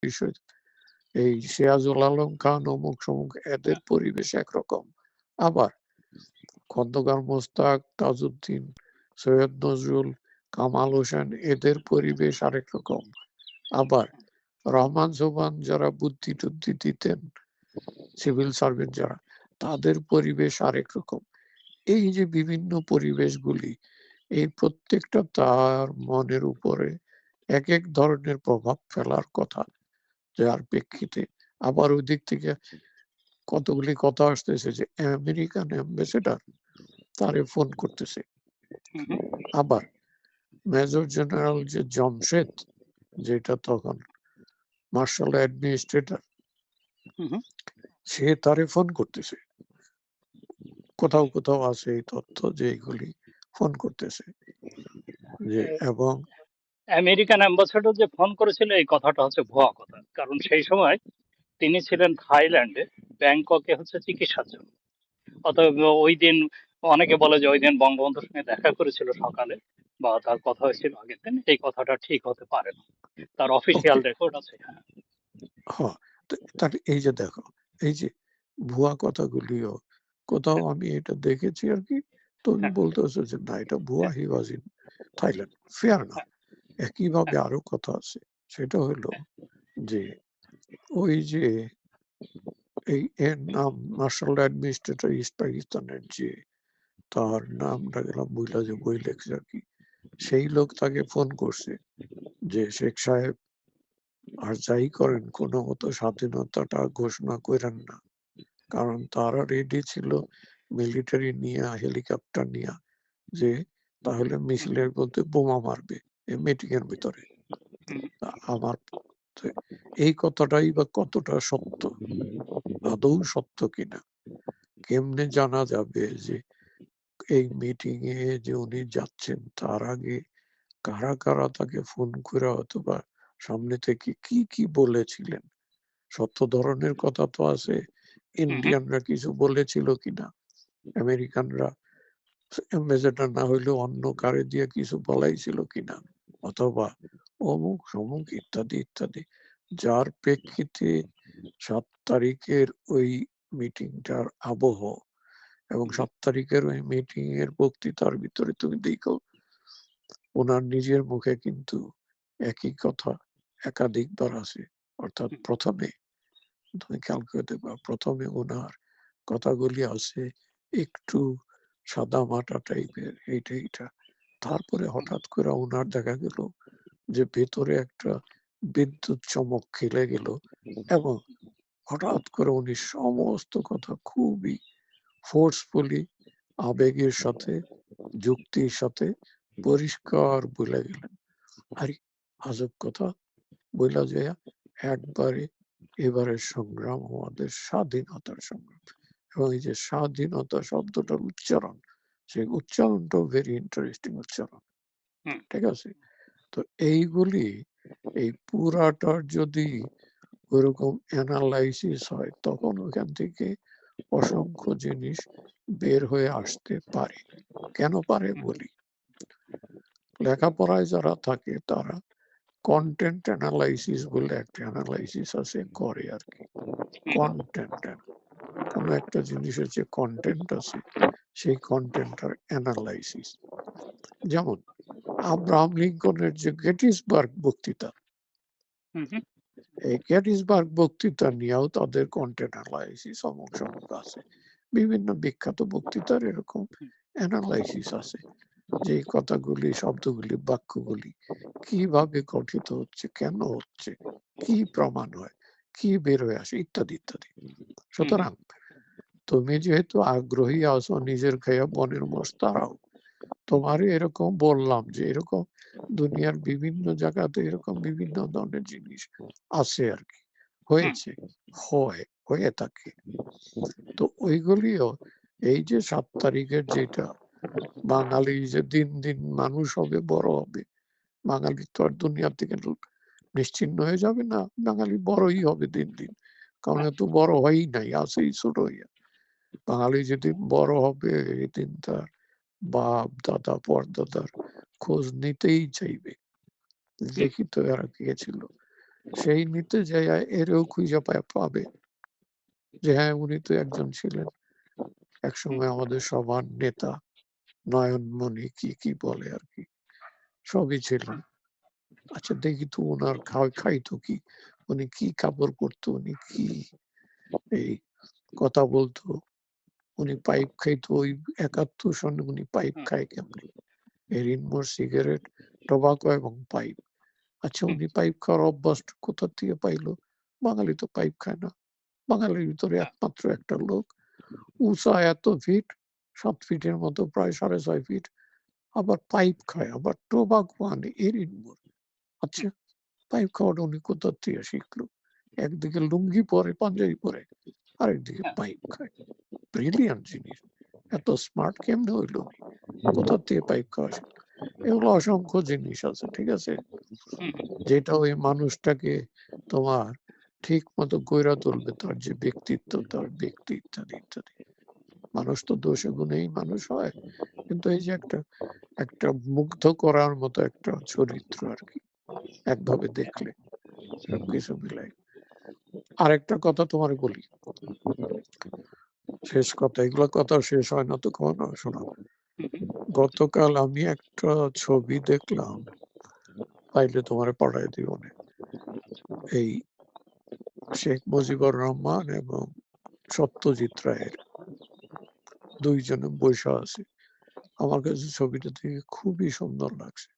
বিষয়, এই সিরাজুল আলম খান অমুক সমুক এদের পরিবেশ একরকম, আবার খন্দকার মোস্তাক, তাজউদ্দিন, সৈয়দ নজরুল, কামাল হোসেন এদের পরিবেশ আরেক রকম, আবার রহমান সোবহান যারা বুদ্ধি টুদ্ধি দিতেন, সিভিল সার্ভেন্ট যারা, তাদের পরিবেশ আরেক রকম। এই যে বিভিন্ন পরিবেশগুলি, এই প্রত্যেকটা তার মনের উপরে এক এক ধরনের প্রভাব ফেলার কথা, যার প্রেক্ষিতে আবার ওই দিক থেকে কতগুলি কথা আসতেছে যে আমেরিকান অ্যাম্বাসেডর তারে ফোন করতেছে, আবার মেজর জেনারেল যে জমশেদ, যেটা তখন মার্শাল অ্যাডমিনিস্ট্রেটর, সে তারে ফোন করতেছে। কোথাও কোথাও আছে এই তথ্য যে এইগুলি ফোন করতেছে যে, এবং আমেরিকান অ্যাম্বাসেডর যে ফোন করেছিল এই কথাটা হচ্ছে ভুয়া কথা, কারণ সেই সময় তিনি ছিলেন থাইল্যান্ডে, ব্যাংককে হচ্ছে চিকিৎসার জন্য। অতএব ওই দিন অনেকে বলে যে ওই দিন বঙ্গবন্ধুর সঙ্গে দেখা করেছিল সকালে, বা তার কথা হয়েছিল আগের দিন, এই কথাটা ঠিক হতে পারে না, তার অফিসিয়াল ওকে, রেকর্ড আছে। হ্যাঁ, হ্যাঁ, তাহলে এই যে দেখো, এই যে ভুয়া কথাগুলিও কোথাও আমি এটা দেখেছি আর কি, তুমি বলতেছো যে না এটা ভুয়া, হি ওয়াজ ইন থাইল্যান্ড, ফেয়ার না। একইভাবে আরো কথা আছে, সেটা হলো যে ওই যে এই এর নাম মার্শাল অ্যাডমিনিস্ট্রেটর ইস্ট পাকিস্তানের, যে তার নামটা গেলাম বুঝলা, যে বই লেখছে আর কি, সেই লোক তাকে ফোন করছে যে শেখ সাহেব আর যাই করেন কোনো মতো স্বাধীনতাটা ঘোষণা করেন না, কারণ তারা রেডি ছিল মিলিটারি নিয়ে, হেলিকপ্টার নিয়ে, যে তাহলে মিছিলের মধ্যে বোমা মারবে এই মিটিং এর ভিতরে। আমার এই কথাটাই বা কতটা সত্য, আদৌ সত্য কিনা কেমনে জানা যাবে যে এই মিটিং এ যে উনি যাচ্ছেন তার আগে কারা কারা তাকে ফোন করে অথবা সামনে থেকে কি কি বলেছিলেন। সত্য ধরনের কথা তো আছে, ইন্ডিয়ানরা কিছু বলেছিল কিনা, আমেরিকানরা অ্যাম্বাসেডর না হইলেও অন্য কারে দিয়ে কিছু বলাইছিল কিনা, অথবা অমুক সমুক ইত্যাদি ইত্যাদি, যার প্রেক্ষিতে 7 তারিখের ওই মিটিংটার আবহ এবং 7 তারিখের ওই মিটিং এর বক্তৃতার ভিতরে তুমি দেখো ওনার নিজের মুখে কিন্তু একই কথা একাধিকবার আছে। অর্থাৎ প্রথমে তুমি খেয়াল করে দেখবা, প্রথমে ওনার কথাগুলি আছে একটু সাদা মাটা টাইপের, এইটা। তারপরে হঠাৎ করে ওনার দেখা গেল যে ভেতরে একটা বিদ্যুৎ চমক খেলে গেল, এবং হঠাৎ করে উনি সমস্ত কথা খুবই ফোর্সফুলি, আবেগের সাথে, যুক্তির সাথে পরিষ্কার বলে গেলেন। আর আজব কথা বইলা যায় একবারে, এবারের সংগ্রাম আমাদের স্বাধীনতার সংগ্রাম, এবং এই যে স্বাধীনতা শব্দটার উচ্চারণ, সেই উচ্চারণটাও ভেরি ইন্টারেস্টিং উচ্চারণ, ঠিক আছে? তো এইগুলি, এই পুরাটার যদি ওইরকম অ্যানালাইসিস হয় তখন ওখান থেকে অসংখ্য জিনিস বের হয়ে আসতে পারে। কেন পারে বলি, লেখাপড়ায় যারা থাকে তারা কন্টেন্ট অ্যানালাইসিস বলে একটা অ্যানালাইসিস আছে, করে আর কি। কন্টেন্ট, কোনো একটা জিনিসের যে কন্টেন্ট আছে সেই কন্টেন্টটার অ্যানালাইসিস। যেমন আব্রাহাম লিঙ্কনের যে গেটিসবার্গ বক্তৃতা, এই গেটিসবার্গ বক্তৃতা নিয়েও তাদের কন্টেন্ট অ্যানালাইসিস অমুক সমুক আছে। বিভিন্ন বিখ্যাত বক্তৃতার এরকম অ্যানালাইসিস আছে, যে কথাগুলি, শব্দগুলি, বাক্যগুলি কিভাবে গঠিত হচ্ছে, কেন হচ্ছে, কি প্রমাণ হয়, কি বের হয়ে আসে, ইত্যাদি ইত্যাদি। সুতরাং তুমি যেহেতু আগ্রহী আছো নিজের খেয়ে বনের মোষ তাড়াও, তোমার এরকম বললাম যে এরকম দুনিয়ার বিভিন্ন জায়গাতে এরকম বিভিন্ন ধরনের জিনিস আছে আর কি, হয়েছে, হয়ে থাকে। তো ওইগুলিও, এই যে 7 তারিখের যেটা, বাঙালি যে দিন দিন মানুষ হবে, বড় হবে, বাঙালি তো আর দুনিয়া থেকে নিশ্চিহ্ন হয়ে যাবে না, বাঙালি বড়ই হবে দিন দিন, কারণ এত বড় হয়ই নাই, আছেই ছোট হইয়া। বাঙালি যেদিন বড় হবে এদিন তার বাপ দাদা পরদাদার খোঁজ নিতেই চাইবে, দেখি তো এরা কে ছিল, সেই নিতে যাইয়া এরেও খুঁজে পাবে যে হ্যাঁ, উনি তো একজন ছিলেন হুম, একসময় আমাদের সবার নেতা, নয়নমণি কি বলে আরকি, সবই ছিলেন। আচ্ছা দেখি তো উনার খাইতো কি? উনি কি কাপড় পরতো? উনি কি এই কথা বলতো? উনি পাইপ খাইতো ওই ৭১ সনে উনি পাইপ হুম, খায় কেমনে? এরিনমোর সিগারেট, টোবাকো এবং পাইপ। আচ্ছা হুম, উনি পাইপ খাওয়ার অভ্যাস কোথা থেকে পাইলো? বাঙালি তো পাইপ খায় না। বাঙালির ভিতরে হ্যাঁ, একমাত্র একটা লোক উঁচা এত ফিট, ৭ ফিটের মতো প্রায় ৬.৫ ফিট। আবার পাইপ খায়, আবার টোবাকো আনে এরিনমোর। হুম, আচ্ছা পাইপ খাওয়াটা উনি কোথা থেকে শিখলো? একদিকে লুঙ্গি পরে, পাঞ্জাবি পরে, আরেকদিকে হ্যাঁ, পাইপ খায়। ব্রিলিয়ান্ট জিনিস। এত স্মার্ট কেমনে হইল উনি? কোথা থেকে পাইপ খাওয়া শিখলো? এগুলো অসংখ্য জিনিস আছে, ঠিক আছে? হুম, যেটা ওই মানুষটাকে তোমার ঠিক মতো গইড়া তুলবে তার যে ব্যক্তিত্ব, তার ব্যক্তি ইত্যাদি, ইত্যাদি। মানুষ তো দোষে গুণেই মানুষ হয়। কিন্তু এই যে একটা মুগ্ধ করার মতো একটা চরিত্র আরকি। একভাবে দেখলে সবকিছু মিলাই। আরেকটা কথা তোমারে বলি। শেষ কথা। এগুলা কথা শেষ হয় না তো কখনো শোনো। হুম, হুম, গতকাল আমি একটা ছবি দেখলাম, পাইলে তোমারে পাঠায় দিবনে। এই শেখ মুজিবুর রহমান এবং সত্যজিৎ রায়ের ২ জনে বইসা আছে। আমার কাছে ছবিটা দেখে খুবই সুন্দর লাগছে।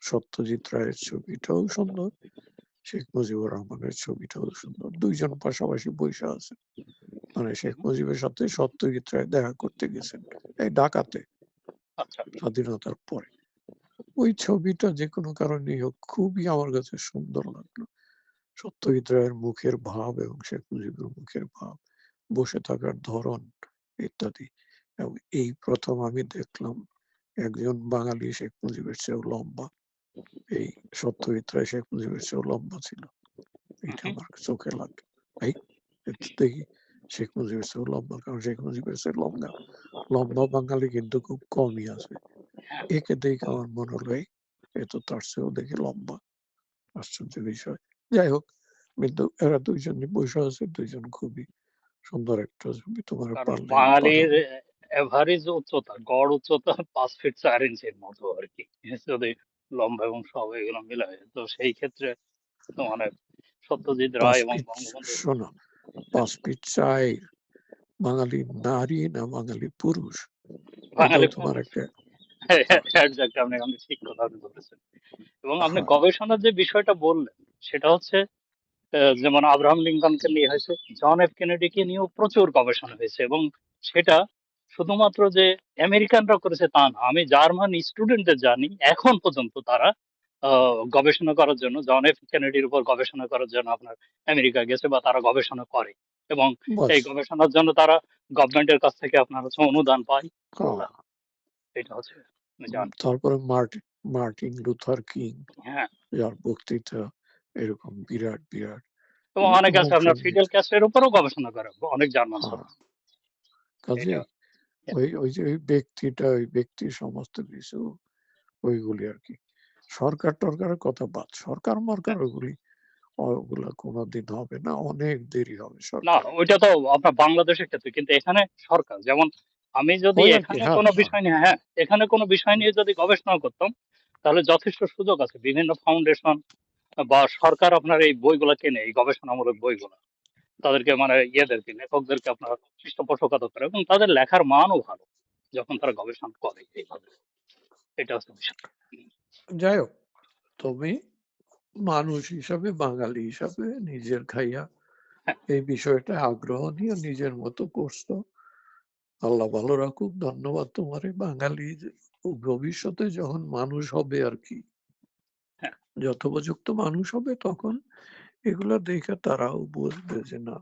সত্যজিৎ রায়ের ছবিটাও সুন্দর, শেখ মুজিবুর রহমানের ছবিটাও সুন্দর। ২ জন পাশাপাশি বইসা আছে। মানে শেখ হুম, মুজিবের সাথে সত্যজিৎ রায় দেখা করতে গেছেন। এই ঢাকাতে আচ্ছা, স্বাধীনতার পরে। ওই ছবিটা যেকোনো কারণেই হোক খুবই আমার কাছে সুন্দর লাগলো। সত্যজিৎ রায়ের মুখের ভাব এবং শেখ মুজিবের মুখের ভাব, বসে থাকার ধরন ইত্যাদি। এবং এই ১ম আমি দেখলাম একজন বাঙালি শেখ মুজিবের চেয়েও লম্বা। এই সত্যজিৎ রায় শেখ মুজিবের চেয়েও লম্বা ছিল। হুম, এইটা হুম, আমার চোখে লাগলো। এই একটু দেখি শেখ মুজিবের চেয়েও লম্বা। কারণ শেখ মুজিবের চেয়ে লম্বা লম্বা বাঙালি কিন্তু খুব কমই আছে। হ্যাঁ, একে দেখে আমার মনে হলো এই, এ তো তার চেয়েও দেখি লম্বা। আশ্চর্য বিষয়। যাই হোক, কিন্তু এরা ২ জনই বইসা আছে, ২ জন খুবই সুন্দর একটা ছবি। তোমার কারণ পারলে আমি বাঙালির পাঠাবো। এভারেজ উচ্চতা, গড় উচ্চতা ৫ ফিট ৪ ইঞ্চির মতো আরকি। যদি লম্বা এবং সব এগুলো মিলায়। তো সেই ক্ষেত্রে তো মানে সত্যজিৎ ৫ রায় এবং ফিট বঙ্গবন্ধু শোনো, হ্যাঁ, ৫ ফিট ৪ বাঙালি নারী না বাঙালি পুরুষ? এটাও বাঙালি তোমার পুরুষ। একটা হ্যাঁ, হ্যাঁ, হ্যাঁ, এক্সাক্ট আপনি ঠিক কথা বলেছেন। এবং আপনি হ্যাঁ, গবেষণার যে বিষয়টা বললেন, সেটা হচ্ছে যেমন আব্রাহাম লিঙ্কনকে নিয়ে হয়েছে, জন এফ কেনেডিকে নিয়েও প্রচুর গবেষণা হয়েছে এবং সেটা শুধুমাত্র যে আমেরিকানরা করেছে তা না। আমি জার্মান স্টুডেন্টদের জানি এখন পর্যন্ত তারা গবেষণা করার জন্য জন এফ কেনেডির উপর গবেষণা করার জন্য আপনার আমেরিকা গেছে বা তারা গবেষণা করে এবং বাস এই গবেষণার জন্য তারা গভর্নমেন্টের কাছ থেকে আপনার হচ্ছে অনুদান পায়। হ্যাঁ। এটা হচ্ছে আমি জানি। তারপরে মার্টিন লুথার কিং হ্যাঁ, যার বক্তৃতা এরকম বিরাট, বিরাট এবং অনেকে আছে আপনার বংশোদ্ভূত ফিডেল ক্যাস্ট্রোর উপরও গবেষণা করে অনেক জার্মান হ্যাঁ, ছাত্র। এটা কাজেই ওই ব্যক্তিটা ওই ব্যক্তির সমস্ত কিছু ওইগুলি আরকি। সরকার-টরকারের কথা বাদ। সরকার-মরকার ওগুলা কোনদিন হবে না। অনেক দেরি হবে না, সরকারের। ওইটা তো আপনার বাংলাদেশের ক্ষেত্রে। কিন্তু এখানে সরকার যেমন আমি যদি ওই আরকি এখানে হ্যাঁ, কোনো হ্যাঁ। বিষয় নিয়ে এখানে কোনো বিষয় নিয়ে যদি গবেষণা করতাম, তাহলে যথেষ্ট সুযোগ আছে। বিভিন্ন ফাউন্ডেশন বা সরকার আপনার এই বইগুলা কেনে, এই গবেষণামূলক বইগুলা। তাদেরকে মানে ইয়েদেরকে, লেখকদেরকে আপনার পৃষ্ঠপোষকতা করে এবং তাদের লেখার মানও ভালো। যখন তারা গবেষণা করে এইভাবে। এটা হচ্ছে বিষয়। যাই হোক, তুমি মানুষ হিসাবে, বাঙালি হিসাবে নিজের খাইয়া হ্যাঁ, এই বিষয়টা আগ্রহ নিয়ে নিজের মতো করছো। আল্লাহ ভালো রাখুক। ধন্যবাদ তোমারে। বাঙালি ভবিষ্যতে যখন মানুষ হবে আরকি, হ্যাঁ, যথোপযুক্ত মানুষ হবে তখন এগুলা দেখে তারাও বুঝবে যে না,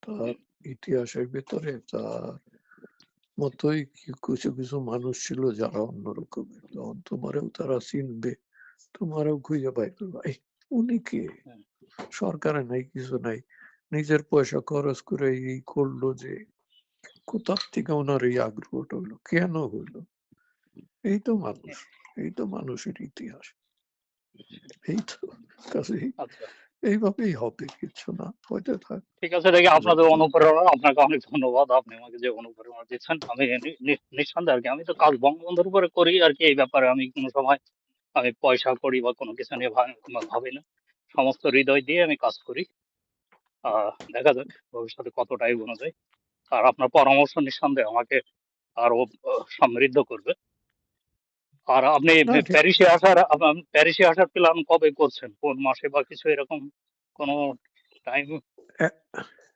তার হুম, ইতিহাসের ভেতরে তার মতোই কিছু মানুষ ছিল যারা অন্যরকমের। তখন তোমারেও তারা চিনবে, তোমারও খুঁজে পাই করবা। এই উনি কে? হ্যাঁ, সরকারে নাই, কিছু নাই। নিজের পয়সা খরচ করে এই করলো যে কোথার থেকে উনার এই আগ্রহটা হইলো? কেন হইলো? এই তো মানুষ। হ্যাঁ, এই তো মানুষের ইতিহাস। এই তো কাজেই আচ্ছা। এইভাবেই হবে, কিছু না, হইতে থাক। ঠিক আছে, দেখি আপনাদের যত অনুপ্রেরণা, আপনাকে অনেক ধন্যবাদ। আপনি আমাকে যে অনুপ্রেরণা দিচ্ছেন, আমি নিঃসন্দেহে আর কি, আমি তো কাজ বঙ্গবন্ধুর উপরে করি আর কি। এই ব্যাপারে আমি কোনো সময় আমি পয়সা করি বা কোনো কিছু নিয়ে ভাবি না। সমস্ত হৃদয় দিয়ে আমি কাজ করি। দেখা যাক ভবিষ্যতে কতটা এগোনো যায়। আর আপনার পরামর্শ নিঃসন্দেহে আমাকে আরো সমৃদ্ধ করবে। আর আপনি না, ঠিক প্যারিসে আসার প্ল্যান কবে করছেন? কোন মাসে বা কিছু এরকম কোনো টাইম? এ-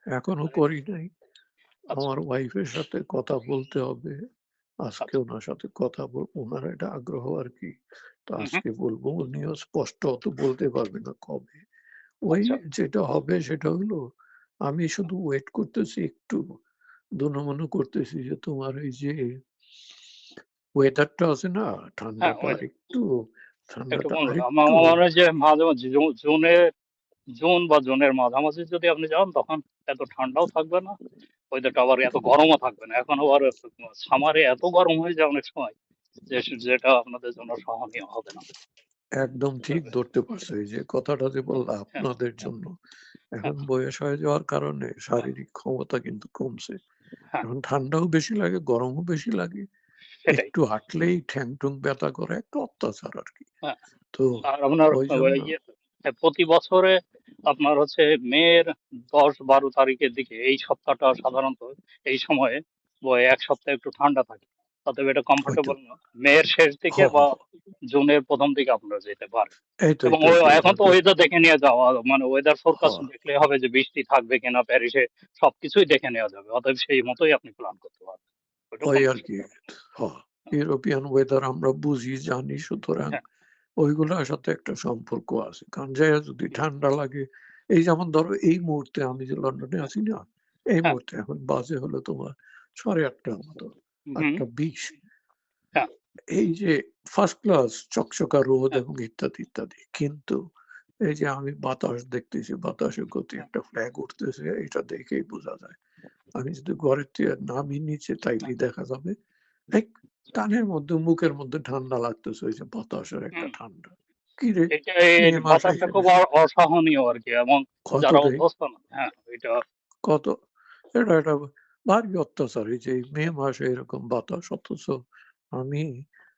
এখনো করি নাই। আচ্ছা, আমার ওয়াইফের সাথে কথা বলতে হবে। আজকে আচ্ছা। ওনার সাথে কথা বলবো, ওনার একটা আগ্রহ আর কি। তো হুম, হুম। আজকে বলবো, উনিও স্পষ্ট অত বলতে পারবে না কবে। ওই আচ্ছা। যেটা হবে সেটা হলো, আমি শুধু ওয়েট করতেছি একটু, মনে করতেছি যে তোমার এই যে ওয়েদারটা আছে না, হ্যাঁ, ঠান্ডাটা ওই আরেকটু, একটু ঠান্ডাটা কমবে। আমার আরেকটু। আমার মনে হয় যে মাঝে, মাঝে জুন বা জুনের মাঝামাঝি যদি আপনি যান, তখন এত ঠান্ডাও থাকবে না। ওয়েদারটা আবার এত গরমও থাকবে না। এখন আবার সামারে এত গরম হয়ে যায় অনেক সময়, যে যেটা আপনাদের জন্য সহনীয় হবে না। একদম বুঝতে ঠিক পেরেছেন? ধরতে পারছো, এই যে কথাটা যে বললা হ্যাঁ, আপনাদের হ্যাঁ, জন্য। হ্যাঁ, এখন বয়স হয়ে যাওয়ার কারণে হ্যাঁ, শারীরিক ক্ষমতা কিন্তু কমছে। হ্যাঁ, এখন ঠান্ডাও বেশি লাগে, গরমও বেশি লাগে। সেটাই। একটু হাঁটলেই ঠ্যাং-টুং ব্যথা করে, একটা অত্যাচার আরকি। হ্যাঁ। তো আর আপনার ওই জন্য প্রতি বছরে আপনার হচ্ছে মের 10-12 তারিখের দিকে, এই সপ্তাহটা সাধারণত এই সময়ে এক সপ্তাহ একটু ঠান্ডা থাকে। অতএব এটা হয়তো কমফোর্টেবল না। মের শেষ হ, দিকে হ, বা হ। জুনের প্রথম দিকে আপনারা যেতে পারেন। এই তো, এই এবং তো, এই তো এখন তো এভাবে। ওয়েদার দেখে নিয়ে যাওয়া, মানে ওয়েদার হ, ফোরকাস্ট দেখলে হবে যে বৃষ্টি থাকবে কিনা প্যারিসে, সবকিছুই দেখে নেওয়া যাবে। অতএব সেই মতোই আপনি প্ল্যান করতে পারবেন। ওইটা ওই কোনো আরকি। অসুবিধা নেই। হ, ইউরোপিয়ান ওয়েদার আমরা বুঝি, জানি, সুতরাং হ্যাঁ, ওইগুলোর সাথে একটা সম্পর্ক আছে। কারণ যাইয়া যদি হুম, ঠান্ডা লাগে, এই যেমন ধরো এই মুহূর্তে আমি যে লন্ডনে হ্যাঁ, আছি না, এই হ্যাঁ, মুহূর্তে এখন বাজে হলো তোমার 8:30 মতো, হুম, 8:20। হ্যাঁ, এই যে ফার্স্ট ক্লাস চকচকা রোদ হ্যাঁ, এবং ইত্যাদি, ইত্যাদি। কিন্তু এই যে আমি বাতাস দেখতেছি, বাতাসের গতি, হ্যাঁ, একটা ফ্ল্যাগ উঠতেছে, এটা দেখেই বোঝা যায়। আমি যদি ঘরের থেকে নামি নিচে হ্যাঁ, তাইলেই দেখা যাবে এক কানের মধ্যে, মুখের মধ্যে ঠান্ডা লাগতেছে, ওই যে বাতাসের একটা হুম। ঠান্ডা। কি রে, এই মে মাস বাতাসটা এখানে খুব অসহনীয় আরকি, এবং কত যারা দেয়, অভ্যস্ত না, হ্যাঁ, এটা কত, এটা এটা ভারী অত্যাচার। এই যে মে মাসে এরকম বাতাস, অথচ আমি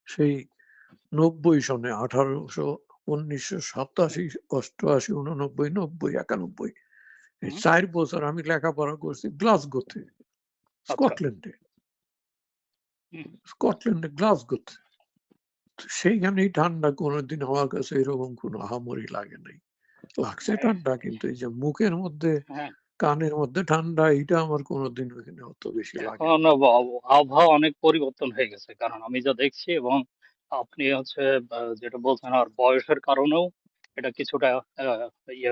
সেই ৯০ সনে ১৯87, ৮৮, ৮৯, ৯০, ৯১, এই হুম, ৪ বছর আমি লেখাপড়া করছি গ্লাসগোতে, আচ্ছা, স্কটল্যান্ডে, হুম, গ্লাসগোতে। তো সেইখানেই ঠান্ডা, কোনোদিন আমার কাছে এরকম কোনো আহামরি লাগে নাই। লাগছে হ্যাঁ, ঠান্ডা, কিন্তু এই যে মুখের মধ্যে, হ্যাঁ। কানের মধ্যে ঠান্ডা, এইটা আমার কোনোদিন ওইখানে অত বেশি লাগে এখন নাই। আবহাওয়া অনেক পরিবর্তন হয়ে গেছে। কারণ আমি যা দেখছি, এবং আপনি হচ্ছে যেটা বলছেন, আর বয়সের কারণেও এটা কিছুটা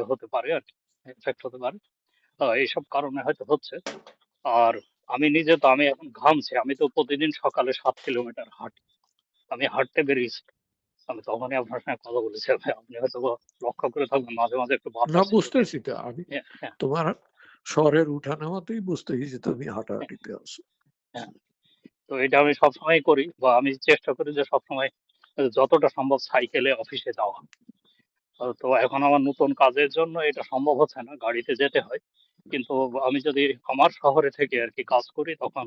হতে পারে আরকি, এফেক্ট হতে পারে। এইসব কারণে হয়তো হচ্ছে। আর আমি এখন ঘামছি। আমি তো প্রতিদিন সকালে ৭ কিলোমিটার হাঁটি। আমি হাঁটতে বেরিয়েছি। আমি তখনই আপনার সঙ্গে কথা বলেছি। আপনি হয়তোবা লক্ষ্য করে থাকবেন, মাঝে, মাঝে একটু না, বাতাস ছেড়ে দিই। বুঝতেছি তো আমি, হ্যাঁ, হ্যাঁ, তোমার স্বরের উঠানামাতেই বুঝতেছি যে তুমি হ্যাঁ, হাঁটাহাঁটিতে আছো। হ্যাঁ। তো এটা আমি সবসময়ই করি, বা আমি চেষ্টা করি যে সবসময় যতটা সম্ভব সাইকেলে অফিসে যাওয়া। তো এখন আমার নতুন কাজের জন্য এটা সম্ভব হচ্ছে না, গাড়িতে যেতে হয়। কিন্তু আমি যদি আমার শহরে থেকে আরকি কাজ করি, তখন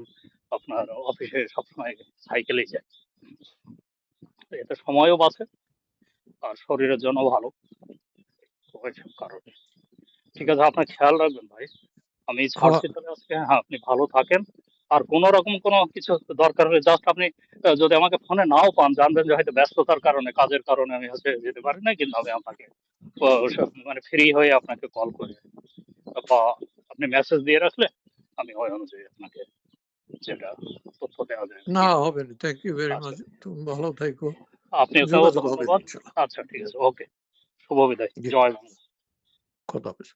আপনার অফিসে সবসময় সাইকেলেই যাই। তো এতে সময়ও বাঁচে, আর শরীরের জন্য ভালো। তো ওইসব কারণে। ঠিক আছে, আপনার খেয়াল রাখবেন ভাই। আমি হ্যাঁ, ছাড়ছি তাহলে আজকে। হ্যাঁ, আপনি ভালো থাকেন। আর কোন রকম কোন কিছু দরকার হলে জাস্ট আপনি যদি আমাকে ফোনে নাও পান, জানবেন যে হয়তো ব্যস্ততার কারণে, কাজের কারণে আমি হচ্ছে যেতে পারি না। কিন্তু আমি আপনাকে মানে ফ্রি হয়ে আপনাকে কল করি, বা আপনি মেসেজ দিয়ে রাখলে আমি ওই অনুযায়ী আপনাকে যেটা তথ্য দেওয়া যায় না, দিয়ে দেব। হবে না। থ্যাংক ইউ ভেরি আচ্ছা, মাচ। তুমি ভালো থাইকো। আপনাকেও যোগাযোগ হবে ধন্যবাদ। ইনশাআল্লাহ। আচ্ছা, ঠিক আছে। ওকে। শুভ বিদায়। জি, জয় বাংলা। খোদা হাফেজ।